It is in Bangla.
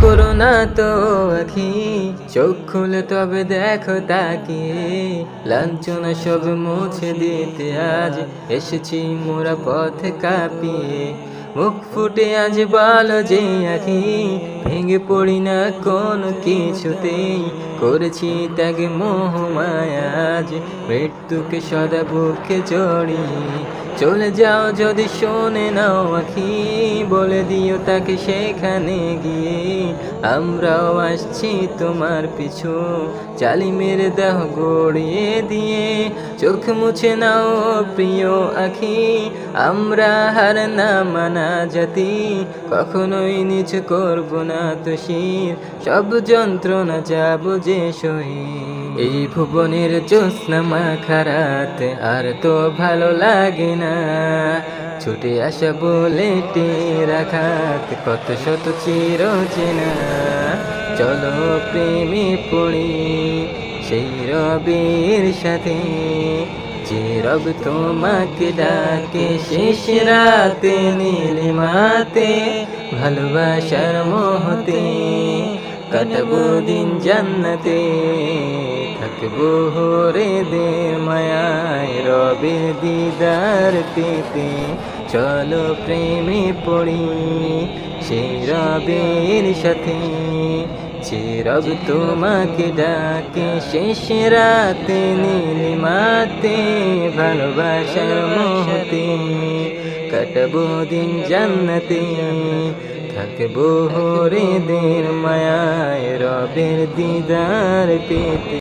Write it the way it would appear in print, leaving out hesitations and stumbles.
করো না তো আখি, চোখ খুলে তবে দেখো তাকিয়ে। লাঞ্ছনা সব মুছে দিতে আজ এসেছি মোরা পথে কাঁপিয়ে। মুখ ফুটে আজ বলো যে আখি, ভেঙে পড়ি না কোনো কিছুতেই। করেছি ত্যাগ মোহ মায়া, আজ মৃত্যুকে সদা বুকে জড়িয়ে। চলে যাও যদি শোনে নাও আখি, বলে দিও তাকে সেখানে গিয়ে আমরাও আসছি তোমার পিছু। জালিমের দেহ গড়িয়ে দিয়ে চোখ মুছে নাও প্রিয় আখি। আমরা হার না মানা জাতি, কখনোই নিচ করব না তো শির। সব যন্ত্রণা যাব যে সহি, এই ভুবনের জ্যোৎস্না মাখা রাত আর তো ভালো লাগে না। ছুটে আসা বলে রাখাত কত শত চির চেনা। চলো প্রেমে পড়ি সেই রবির সাথে, যে রব তোমাকে ডাকে শেষ রাতে নীলিমাতে। ভালোবাসার মোহতে কাটাবো দিন জান্নাতে, থাকবো হরে দে মায়ায় রবের দিদার পেতে। চলো প্রেমে পড়ি সেই রবের সাথে, যে রব তোমাকে ডাকে শেষ রাতে নীলিমাতে। ভালোবাসার মোহতে কাটাবো দিন জান্নাতে, থাকবো হরে দের মায়ায় রবের দিদার পেতে।